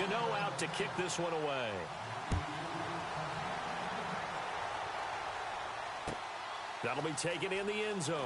Gano out to kick this one away. That'll be taken in the end zone.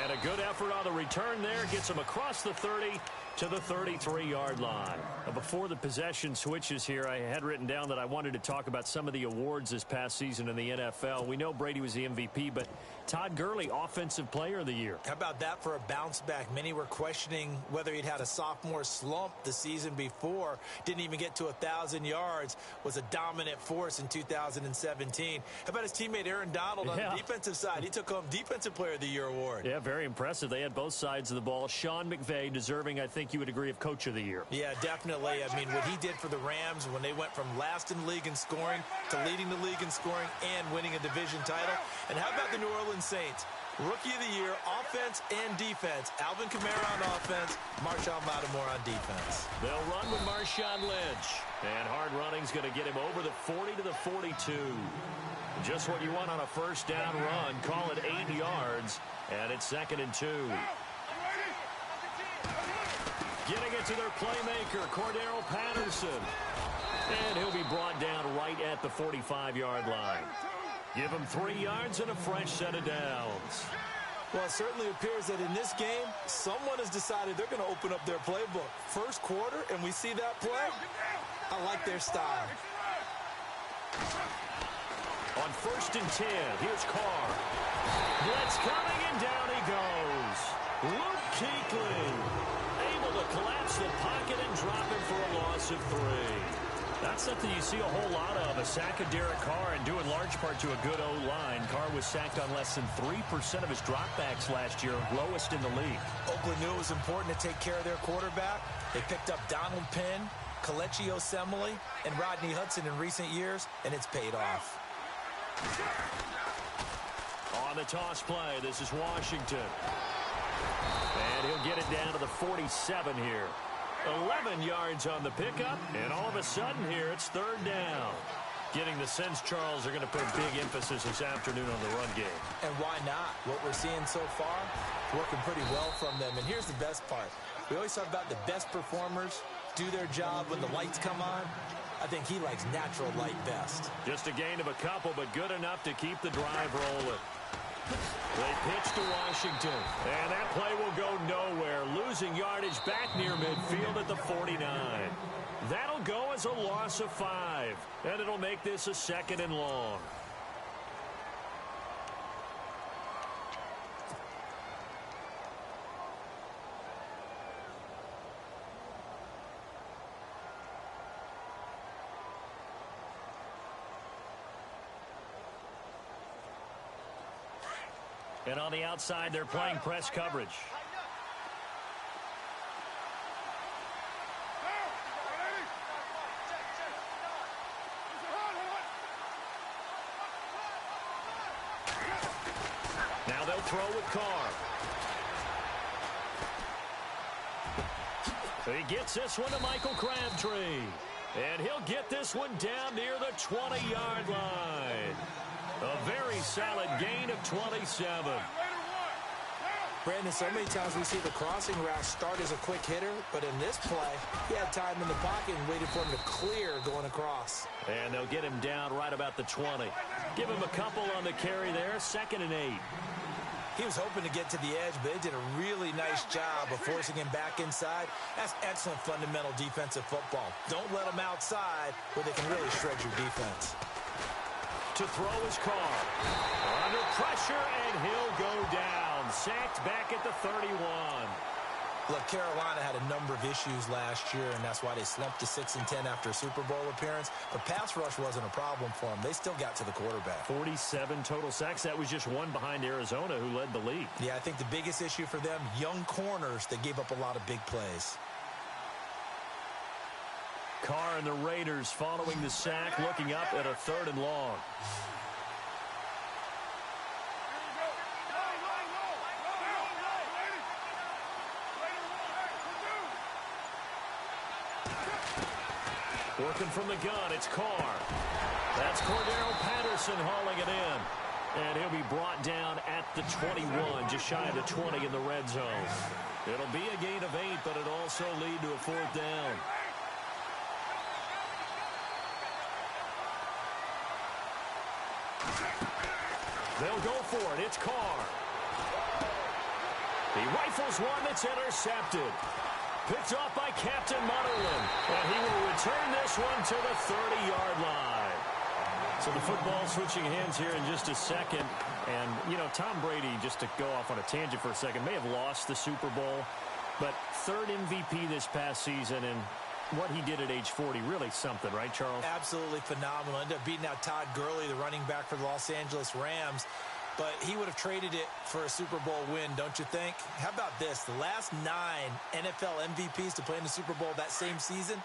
And a good effort on the return there. Gets him across the 30 to the 33-yard line. Before the possession switches here, I had written down that I wanted to talk about some of the awards this past season in the NFL. We know Brady was the MVP, but Todd Gurley, Offensive Player of the Year. How about that for a bounce back? Many were questioning whether he'd had a sophomore slump the season before. Didn't even get to 1,000 yards. Was a dominant force in 2017. How about his teammate Aaron Donald on the defensive side? He took home Defensive Player of the Year award. Yeah, very impressive. They had both sides of the ball. Sean McVay deserving, I think you would agree, of Coach of the Year. Yeah, definitely. I mean, what he did for the Rams when they went from last in the league in scoring to leading the league in scoring and winning a division title. And how about the New Orleans Saints? Rookie of the Year, offense and defense. Alvin Kamara on offense, Marshawn Lattimore on defense. They'll run with Marshawn Lynch. And hard running's going to get him over the 40 to the 42. Just what you want on a first down run. Call it 8 yards. And it's 2nd and 2. Getting it to their playmaker, Cordero Patterson. And he'll be brought down right at the 45-yard line. Give him 3 yards and a fresh set of downs. Well, it certainly appears that in this game, someone has decided they're going to open up their playbook. First quarter, and we see that play. I like their style. On 1st and 10, here's Carr. Blitz coming, and down he goes. Luke Kuechly able to collapse the pocket and drop him for a loss of 3. That's something you see a whole lot of, a sack of Derek Carr, and due in large part to a good O-line. Carr was sacked on less than 3% of his dropbacks last year, lowest in the league. Oakland knew it was important to take care of their quarterback. They picked up Donald Penn, Kelechi Osemele, and Rodney Hudson in recent years, and it's paid off. On the toss play, this is Washington. And he'll get it down to the 47 here. 11 yards on the pickup, and all of a sudden here it's 3rd down. Getting the sense Charles are going to put a big emphasis this afternoon on the run game. And why not? What we're seeing so far, working pretty well from them. And here's the best part. We always talk about the best performers do their job when the lights come on. I think he likes natural light best. Just a gain of a couple, but good enough to keep the drive rolling. They pitch to Washington, and that play will go nowhere. Losing yardage back near midfield at the 49. That'll go as a loss of 5, and it'll make this a 2nd and long. And on the outside, they're playing press coverage. Now they'll throw with Carr. He gets this one to Michael Crabtree. And he'll get this one down near the 20-yard line. A very solid gain of 27. Brandon, so many times we see the crossing route start as a quick hitter, but in this play, he had time in the pocket and waited for him to clear going across. And they'll get him down right about the 20. Give him a couple on the carry there, 2nd and 8. He was hoping to get to the edge, but they did a really nice job of forcing him back inside. That's excellent fundamental defensive football. Don't let him outside where they can really shred your defense. To throw his Carr. Under pressure, and he'll go down. Sacked back at the 31. Look, Carolina had a number of issues last year, and that's why they slumped to 6-10 after a Super Bowl appearance. But pass rush wasn't a problem for them. They still got to the quarterback. 47 total sacks. That was just one behind Arizona, who led the league. Yeah, I think the biggest issue for them, young corners that gave up a lot of big plays. Carr and the Raiders following the sack, looking up at a 3rd and long. Working from the gun, it's Carr. That's Cordero Patterson hauling it in. And he'll be brought down at the 21, just shy of the 20 in the red zone. It'll be a gain of 8, but it'll also lead to a 4th down. They'll go for it. It's Carr. He rifles one that's intercepted. Picked off by Captain Mutterland. And he will return this one to the 30-yard line. So the football switching hands here in just a second. And, you know, Tom Brady, just to go off on a tangent for a second, may have lost the Super Bowl. But 3rd MVP this past season, and what he did at age 40, really something, right, Charles? Absolutely phenomenal. Ended up beating out Todd Gurley, the running back for the Los Angeles Rams. But he would have traded it for a Super Bowl win, don't you think? How about this? The last 9 NFL MVPs to play in the Super Bowl that same season,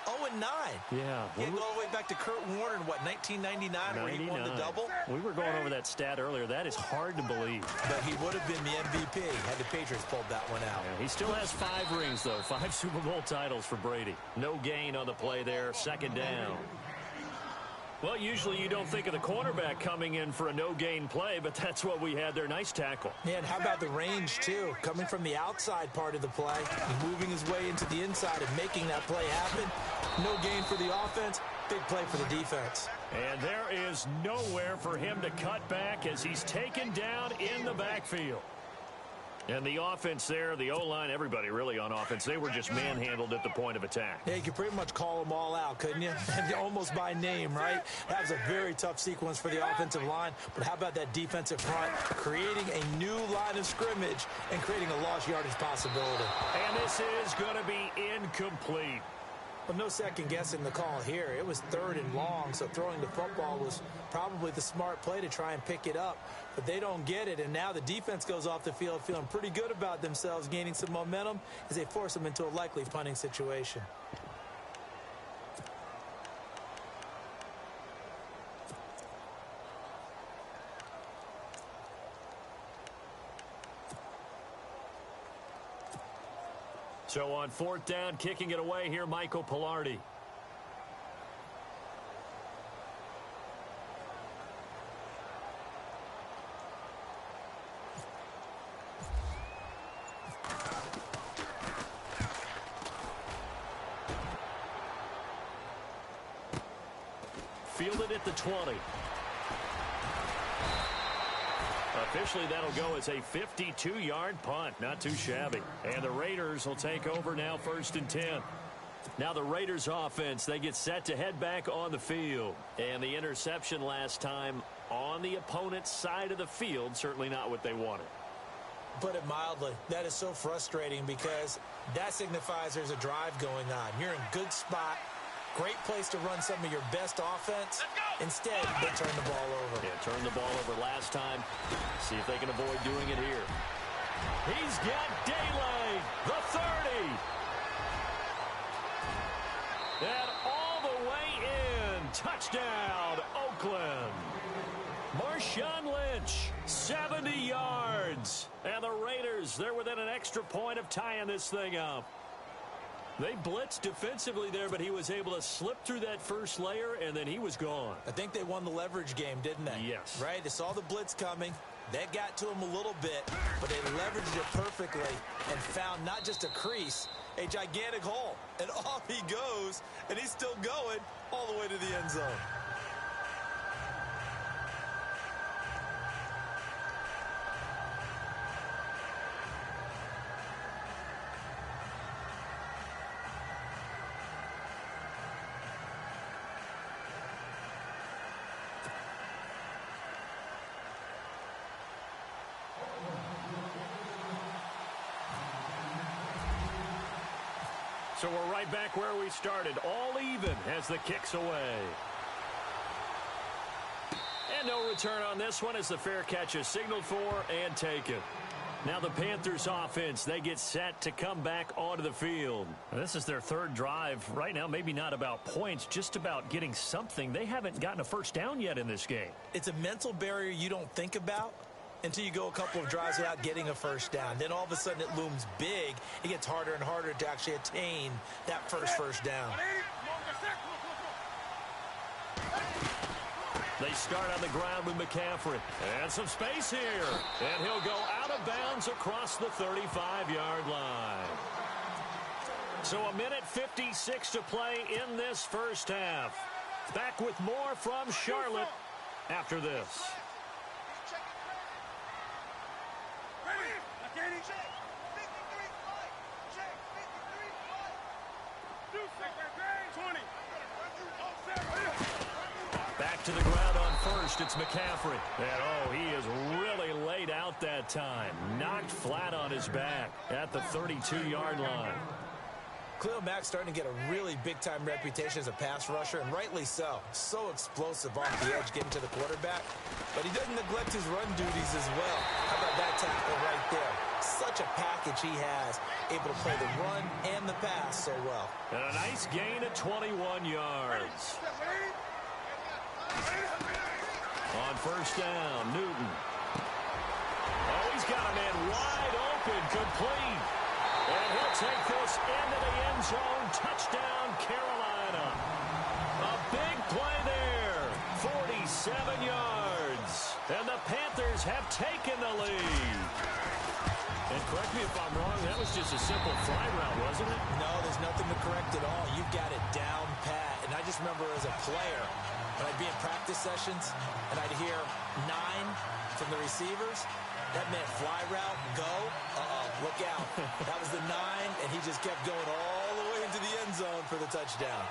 0-9. Yeah. He had to go all the way back to Kurt Warner in, what, 1999, where he won the double? We were going over that stat earlier. That is hard to believe. But he would have been the MVP had the Patriots pulled that one out. Yeah, he still has 5 rings, though. 5 Super Bowl titles for Brady. No gain on the play there. 2nd down. Well, usually you don't think of the cornerback coming in for a no-gain play, but that's what we had there. Nice tackle. Yeah, and how about the range, too? Coming from the outside part of the play, moving his way into the inside and making that play happen. No gain for the offense, big play for the defense. And there is nowhere for him to cut back as he's taken down in the backfield. And the offense there, the O-line, everybody really on offense, they were just manhandled at the point of attack. Yeah, you could pretty much call them all out, couldn't you? Almost by name, right? That was a very tough sequence for the offensive line. But how about that defensive front creating a new line of scrimmage and creating a lost yardage possibility? And this is going to be incomplete. But no second guessing the call here. It was 3rd and long, so throwing the football was probably the smart play to try and pick it up. But they don't get it, and now the defense goes off the field feeling pretty good about themselves, gaining some momentum as they force them into a likely punting situation. So on 4th down, kicking it away here, Michael Pilardi. Fielded at the 20. Officially, that'll go as a 52-yard punt. Not too shabby. And the Raiders will take over now, 1st and 10. Now the Raiders offense, they get set to head back on the field. And the interception last time on the opponent's side of the field, certainly not what they wanted. Put it mildly, that is so frustrating because that signifies there's a drive going on. You're in good spot. Great place to run some of your best offense. Instead, they turn the ball over. Yeah, turned the ball over last time. See if they can avoid doing it here. He's got daylight. The 30. And all the way in. Touchdown, Oakland. Marshawn Lynch, 70 yards. And the Raiders, they're within an extra point of tying this thing up. They blitzed defensively there, but he was able to slip through that first layer, and then he was gone. I think they won the leverage game, didn't they? Yes. Right? They saw the blitz coming. That got to him a little bit, but they leveraged it perfectly and found not just a crease, a gigantic hole. And off he goes, and he's still going all the way to the end zone. So we're right back where we started, all even as the kick's away. And no return on this one as the fair catch is signaled for and taken. Now the Panthers offense, they get set to come back onto the field. This is their 3rd drive. Right now, maybe not about points, just about getting something. They haven't gotten a first down yet in this game. It's a mental barrier you don't think about until you go a couple of drives without getting a first down. Then all of a sudden it looms big. It gets harder and harder to actually attain that first down. They start on the ground with McCaffrey. And some space here. And he'll go out of bounds across the 35-yard line. So a minute 56 to play in this first half. Back with more from Charlotte after this. Back to the ground on first. It's McCaffrey. And, he is really laid out that time. Knocked flat on his back at the 32-yard line. Khalil Mack's starting to get a really big-time reputation as a pass rusher, and rightly so. So explosive off the edge getting to the quarterback. But he doesn't neglect his run duties as well. How about that tackle right there? Such a package he has, able to play the run and the pass so well. And a nice gain of 21 yards. On first down, Newton. Oh, he's got a man wide open, complete. And he'll take this into the end zone. Touchdown, Carolina. A big play there. 47 yards. And the Panthers have taken the lead. And correct me if I'm wrong, that was just a simple fly route, wasn't it? No, there's nothing to correct at all. You've got it down pat. And I just remember as a player, when I'd be in practice sessions and I'd hear 9 from the receivers, that meant fly route, go, look out. That was the 9, and he just kept going all the way into the end zone for the touchdown.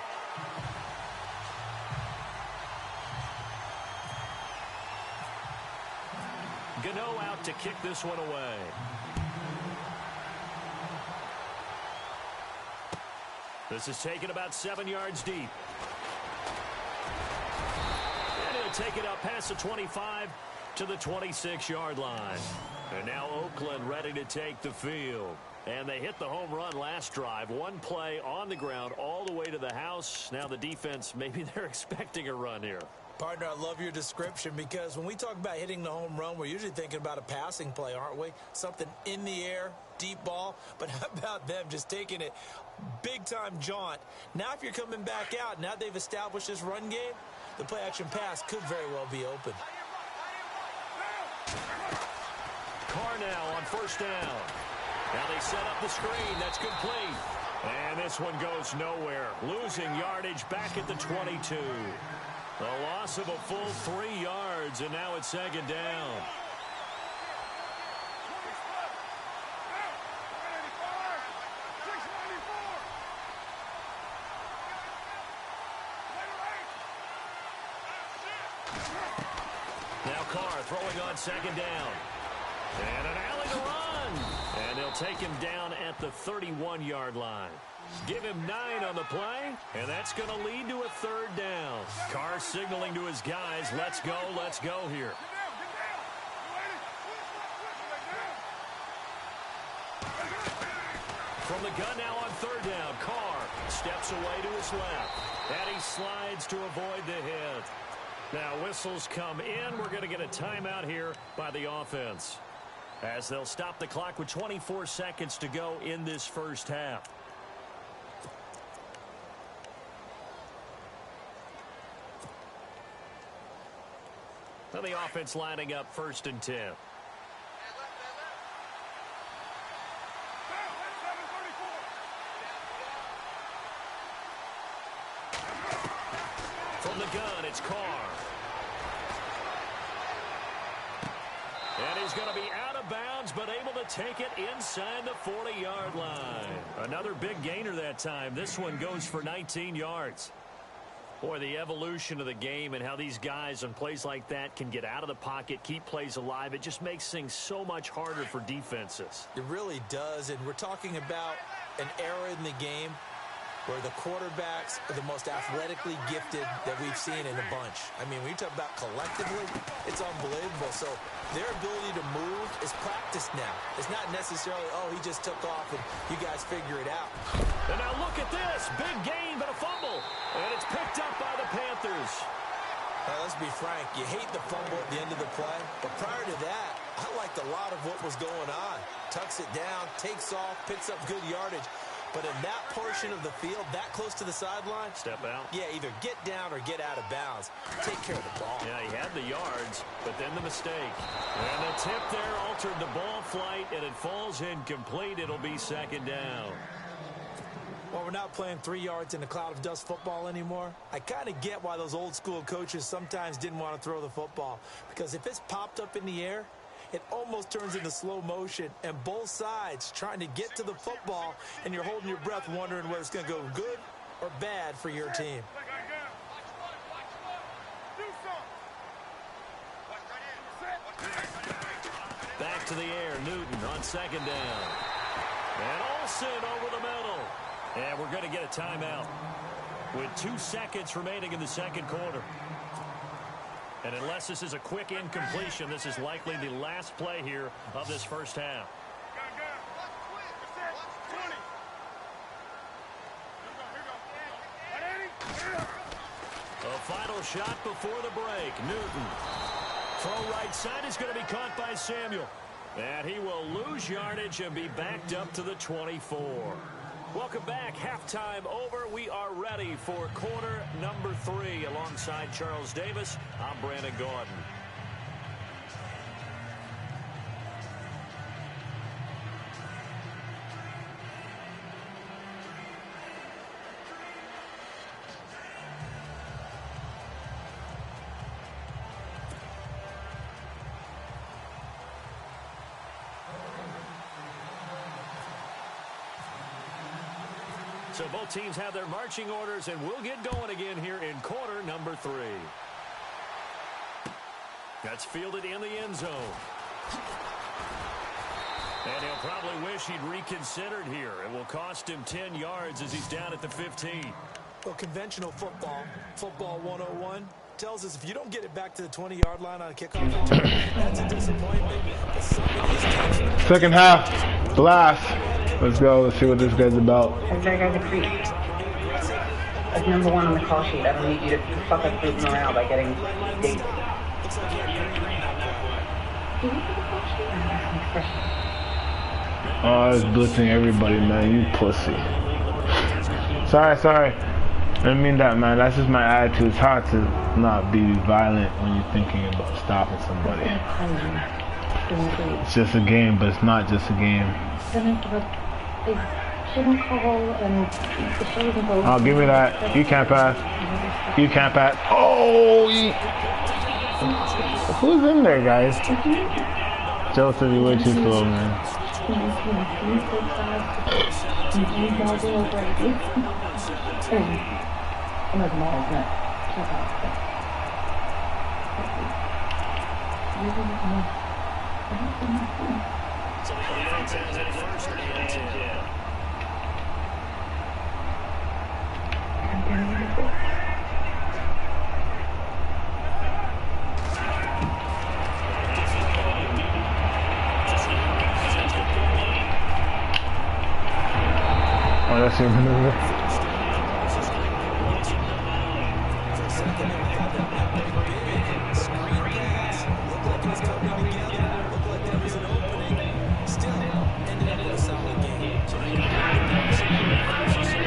Gano out to kick this one away. This is taken about 7 yards deep. And he'll take it up past the 25 to the 26-yard line. And now Oakland ready to take the field. And they hit the home run last drive. One play on the ground all the way to the house. Now the defense, maybe they're expecting a run here. Partner, I love your description because when we talk about hitting the home run, we're usually thinking about a passing play, aren't we? Something in the air, deep ball. But how about them just taking it big-time jaunt? Now if you're coming back out, now they've established this run game, the play-action pass could very well be open. Carr now on first down. Now they set up the screen. That's complete. And this one goes nowhere. Losing yardage back at the 22. A loss of a full 3 yards, and now it's second down. Now Carr throwing on second down. And an alley to run. And they'll take him down at the 31-yard line. Give him 9 on the play, and that's going to lead to a third down. Carr signaling to his guys, let's go here. From the gun now on third down, Carr steps away to his left, and he slides to avoid the hit. Now whistles come in. We're going to get a timeout here by the offense, as they'll stop the clock with 24 seconds to go in this first half. And the offense lining up first and 10. From the gun, it's Carr. And he's going to be out of bounds, but able to take it inside the 40-yard line. Another big gainer that time. This one goes for 19 yards. Boy, the evolution of the game and how these guys on plays like that can get out of the pocket, keep plays alive, it just makes things so much harder for defenses. It really does, and we're talking about an era in the game where the quarterbacks are the most athletically gifted that we've seen in a bunch. I mean, when you talk about collectively, it's unbelievable. So their ability to move is practiced now. It's not necessarily, oh, he just took off and you guys figure it out. And now look at this. Big gain, but a fumble. And it's picked up by the Panthers. Let's be frank. You hate the fumble at the end of the play. But prior to that, I liked a lot of what was going on. Tucks it down, takes off, picks up good yardage. But in that portion of the field, that close to the sideline, step out. Yeah, either get down or get out of bounds. Take care of the ball. Yeah, he had the yards, but then the mistake. And the tip there altered the ball flight, and it falls incomplete. It'll be second down. Well, we're not playing 3 yards in a cloud of dust football anymore. I kind of get why those old school coaches sometimes didn't want to throw the football. Because if it's popped up in the air, it almost turns into slow motion, and both sides trying to get to the football, and you're holding your breath wondering whether it's going to go good or bad for your team. Back to the air, Newton on second down. And Olsen over the middle. And we're going to get a timeout with 2 seconds remaining in the second quarter. And unless this is a quick incompletion, this is likely the last play here of this first half. A final shot before the break. Newton. Throw right side is going to be caught by Samuel. And he will lose yardage and be backed up to the 24. Welcome back. Halftime over. We are ready for quarter number 3. Alongside Charles Davis, I'm Brandon Gordon. So both teams have their marching orders, and we'll get going again here in quarter number 3. That's fielded in the end zone. And he'll probably wish he'd reconsidered here. It will cost him 10 yards as he's down at the 15. Well, conventional football 101, tells us if you don't get it back to the 20-yard line on a kickoff return, that's a disappointment. Second half, blast. Let's go. Let's see what this guy's about. That guy's a creep. That's number 1 on the call sheet. I don't need you to fuck up group morale by getting dates. Oh, I was blitzing everybody, man. You pussy. Sorry. I didn't mean that, man. That's just my attitude. It's hard to not be violent when you're thinking about stopping somebody. It's just a game, but it's not just a game. They shouldn't call and the show isn't over. Oh, give me that. You can't pass. You can't pass. Oh! Who's in there, guys? Joseph, you're way too slow, man. So the offense has it first and 10. Oh, that's your maneuver.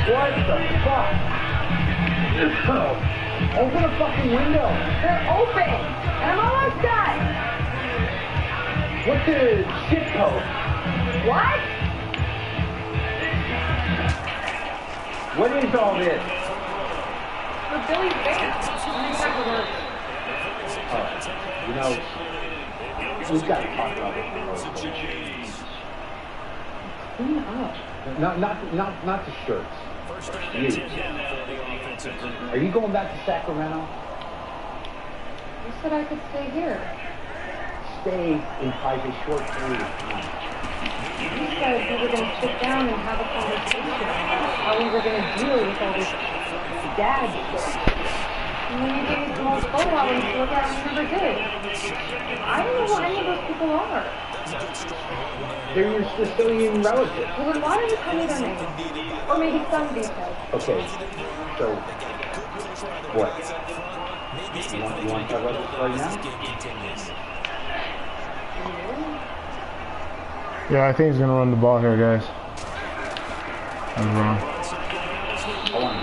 What the fuck? Open a fucking window. They're open! And I'm almost done! What's the shit code? What? What is all this? For Billy's band. You know, we've got to talk about it. Clean up. Not the shirts. You. Are you going back to Sacramento? You said I could stay here. Stay in quite a short period of time. You said we were going to sit down and have a conversation about how we were going to deal with all this dad stuff. And then you gave me some old photo albums to look at and we never did. I don't know who any of those people are. They're your Sicilian relatives. Well, then why don't you tell me their names? Or maybe some details. Okay, so what? You want to talk about this right now? Yeah, I think he's gonna run the ball here, guys. I was wrong. I want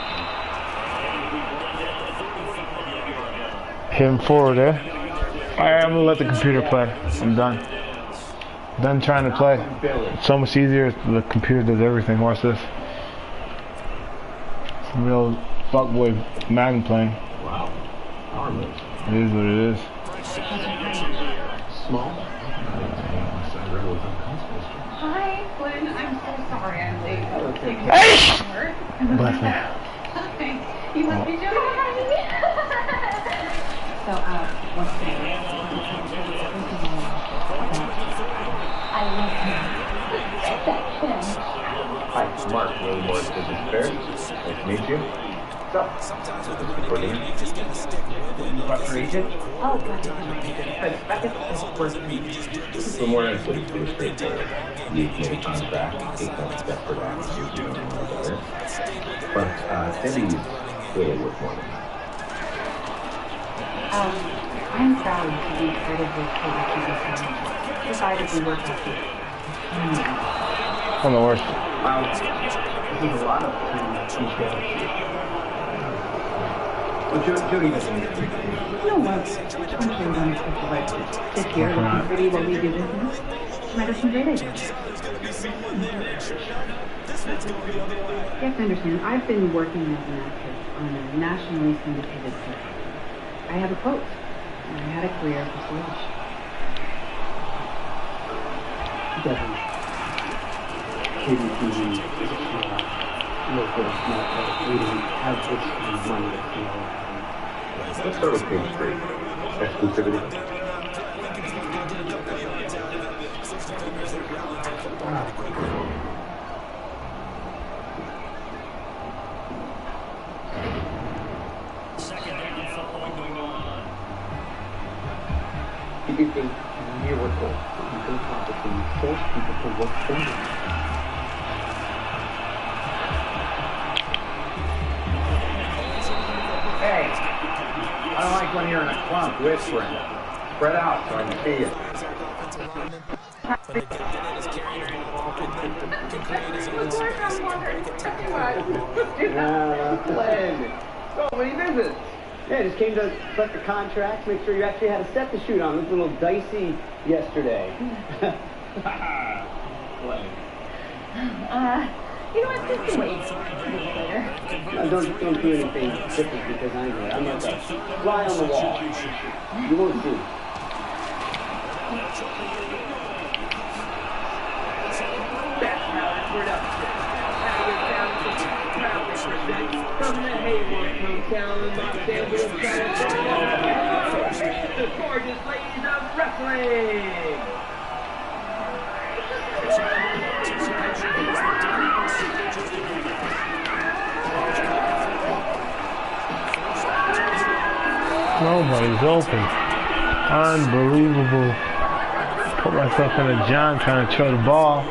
Hit him forward there. Alright, I'm gonna let the computer play. I'm done. Done trying to play. It's so much easier. The computer does everything. Watch this. Some real fuckboy Madden playing. Wow. Power move. It is what it is. Small. Hi, Glenn. I'm so sorry I'm late. Hey! Bless me. You must be joking. So, what's the name? I love him. That Ken. Hi, Mark. William Morris Business Affairs. Nice to meet you. What's up? For dinner? About for agent? Oh, God. This is more than pretty straightforward. You get a contract, 8 months step for that. You don't know better. But Debbie's really worth more than that. I'm proud to be part of this collection decided we work with you. I'm the worst. There's a lot of details. Well, Jody doesn't need to be. No, I'm sure you don't expect to like sit here looking pretty while we do business. Might have some great ideas. You have to understand, I've been working as an actress on a nationally syndicated circuit. I have a quote, and I had a career for stage. Definitely. KBTV is local, small place. We don't have this kind of money. Let's start with page 3. Exclusivity. Second down following the run. It is a miracle that you can accomplish when you force people to work for you. Hey, I don't like when you're in a clump whispering. Spread out so I can see you. Glenn. So many visits. Yeah, I just came to collect the contracts, make sure you actually had a set to shoot on. It was a little dicey yesterday. Glenn. You know what, just wait a little later. No, don't do anything different because I'm here. I'm like a fly on the wall. You won't see. That's how it's production. Now you're down to proudly present from the Hayward hometown in Los Angeles, California. The gorgeous ladies of wrestling. Nobody's open. Unbelievable. Put myself in a jam trying to throw the ball.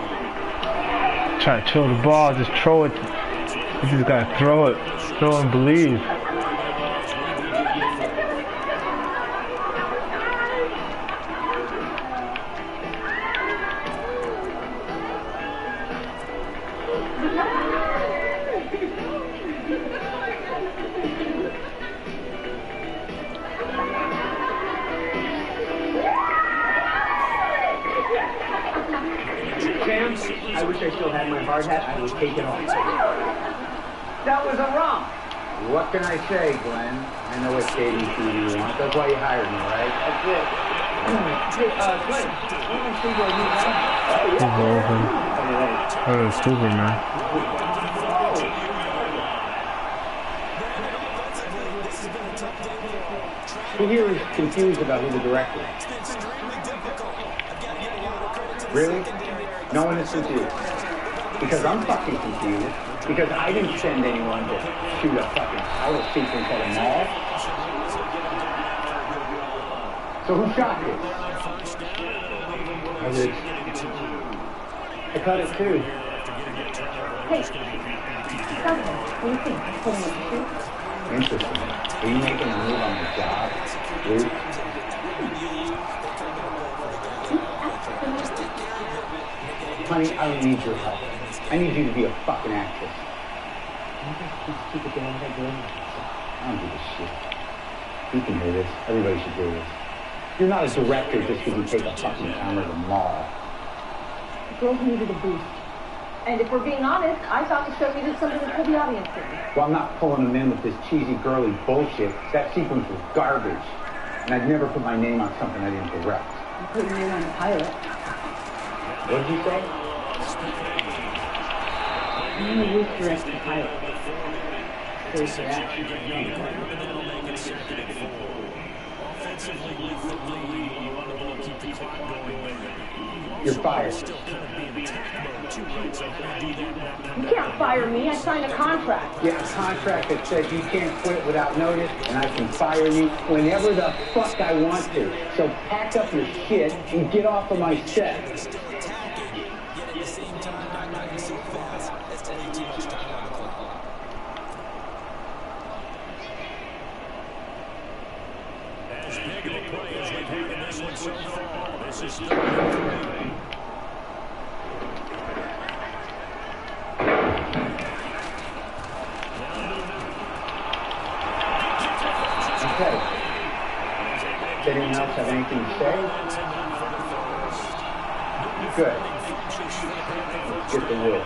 Trying to throw the ball, just throw it. You just gotta throw it. Throw and believe. Sam, I wish I still had my hard hat. I would take it off. That was a romp. What can I say, Glenn? I know what KBTV wants. That's why you hired me, right? That's it. Hey, Glenn, I want to see where you are. He's open. Oh, that's stupid, man. Who here is confused about who the director is? Really? No one is confused. Because I'm fucking confused. Because I didn't send anyone to shoot a fucking power sequence at a mall. So who shot this? I did. I cut it too. Hey, what do you think? Putting it to shoot? Interesting. Are you making a move on the job, Luke? Honey, I don't need your help. I need you to be a fucking actress. You just keep it down like that. I don't give a shit. You can hear this. Everybody should hear this. You're not a director just because you take a fucking camera to the mall. The girls needed a boost. And if we're being honest, I thought the show needed something to pull the audience in. Well, I'm not pulling them in with this cheesy, girly bullshit. That sequence was garbage. And I'd never put my name on something I didn't direct. You put your name on the pilot. What did you say? You would direct the pilot. There's your action. You're fired. You can't fire me. I signed a contract. Yeah, a contract that says you can't quit without notice, and I can fire you whenever the fuck I want to. So pack up your shit and get off of my set. As big of a play as we've had in this one so far. This is still Okay. Does anyone else have anything to say? Good. Get the wood.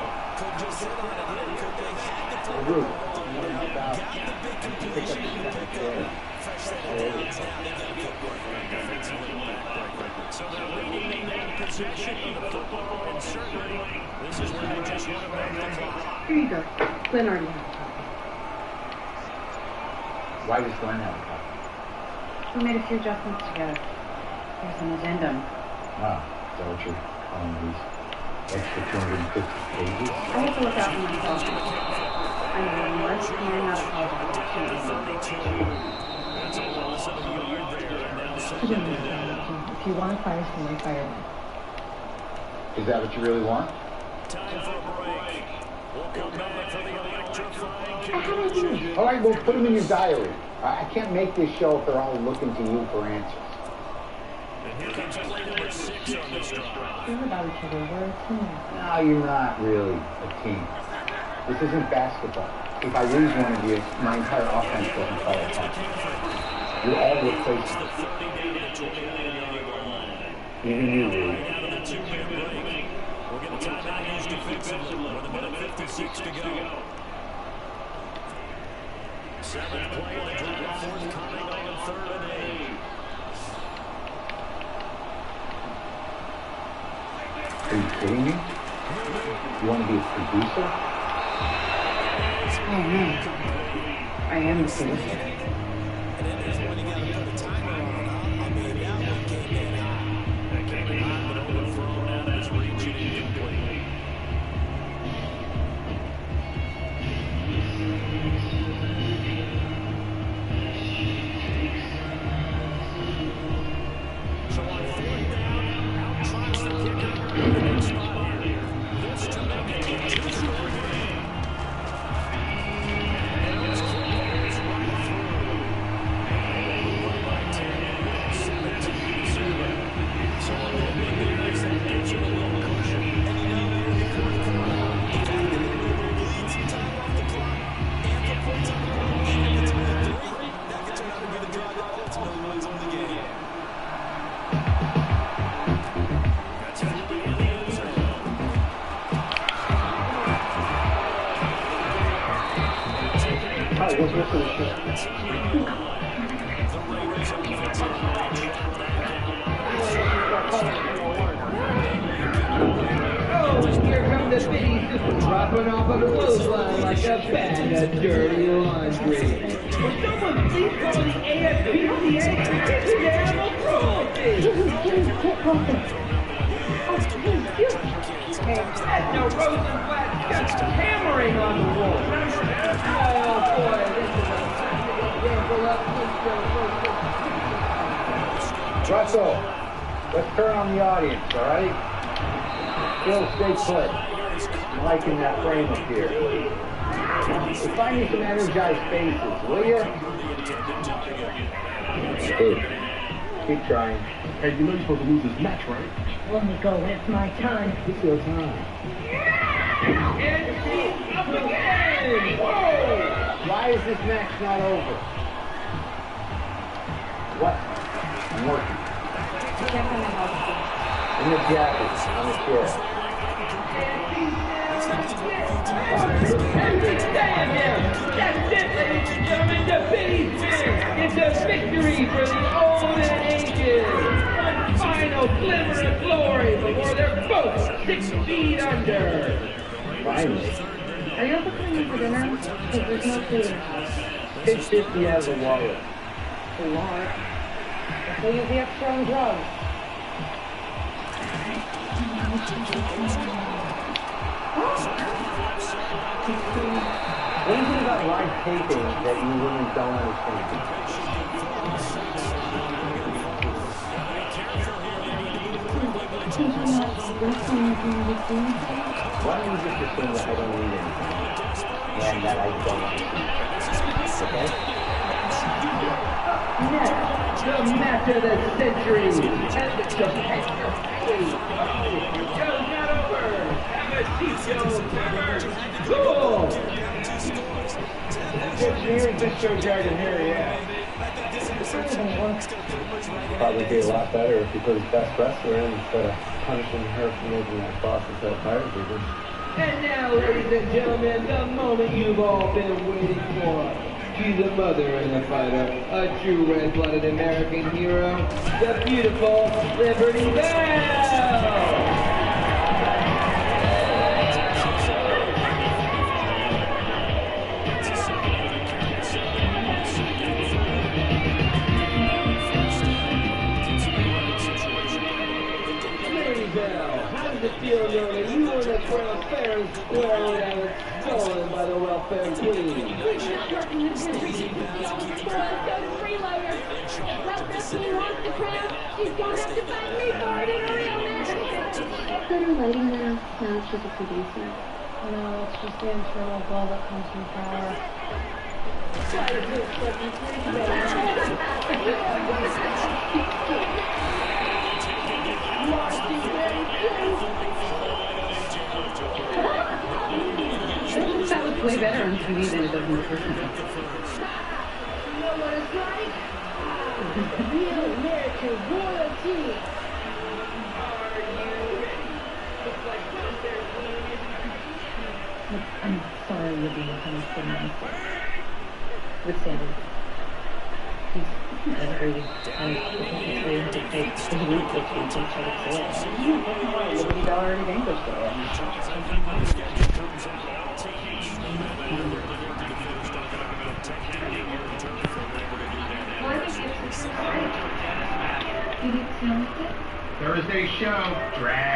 The root. Pick up the second there. so they're leading that possession of the football, and certainly this is where they just want to make the clock. Here you go. Glenn already has Why does Glenn have a copy? We made a few adjustments together. There's an addendum. Wow. Is that what you're calling these extra 250 pages? I have to look out for myself. I'm a remorse and I'm not apologizing. That's a loss of a yard there. And now If you want to fire someone, fire me. Is that what you really want? time for a break. We'll come back for the electrifying conclusion. All right, well, put them in your diary. I can't make this show if they're all looking to you for answers. And here comes play number 6 on this drive. We're about each other. We're a team. No, you're not really a team. This isn't basketball. If I lose one of you, my entire offense doesn't fall apart. You're all replaceable. Even you, Rudy. We'll get a timeout used defensively with a minute 56 to go. 7th play of the drive, forthcoming on 3rd and 8. Are you kidding me? You want to be a producer? Oh, no. I am the producer. That came in hot, but overthrown out of his reach and incomplete. So on 4th down, out trots the kicker. The big spot here. This to make it a two-score game. And those kickers right through. Won by 10, 17-0. So a little bit there is that gives you a little cushion. And you know, in the fourth quarter, the fact that they were able to bleed some time off the clock and put points on the board, even if it's only 3, that could turn out to be the drive that ultimately wins them the game. That's it. In the end zone. All right, what's the show? The Raiders offensive line shut that Oh, here come the biddies just dropping off on the clothesline like a bag of dirty laundry. Will someone please call the ASPCA for this animal cruelty? That's no Rosenblatt just hammering on the wall. Oh boy, this is a example of Russell, let's turn on the audience, all right? Still stay put. I'm liking that frame up here. Hey, find me some energized faces, will you? Hey, keep trying. Hey, you know you're supposed to lose this match, right? Let me go. It's my time. It's your time. And she's up again. Whoa! Why is this match not over? What? I'm working. Check on the house. In the jacket, on the chair. That's it, ladies and gentlemen. The Biddy's win. It's a victory for the olden ages. One final glimmer of glory before they're both 6 feet under. Finally. Are you also coming in for dinner? Because there's no food in the house. Take 50 out of the wallet. A lot. We'll use the extra on drugs. What is it about live taping that you women don't understand? Why don't you just assume that I don't need anything? And that I don't want to see. Okay? Next, the match of the century. And the competitor. Joe's not over. Have a seat, Joe. Cool. Just Joe Jargon here, yeah. Probably be a lot better if he put his best wrestler in instead of punishing her for making that Boston Red Pirate leader. And now, ladies and gentlemen, the moment you've all been waiting for. She's a mother and a fighter, a true red-blooded American hero, the beautiful Liberty Bell! How does it feel knowing that you were the crown fair and square when I was stolen by the welfare queen? Better lighting now. Now it's just a producer. No, it's just the internal glow that comes from power. That looks way better on TV than it does in person. You know what it's like? Real American royalty. I'm sorry you're being punished for my with Sandy. He's hurting. And it's very hard to take. He won't take you until you try to say it. Liberty Bell already vanquished it. Thursday show, drag.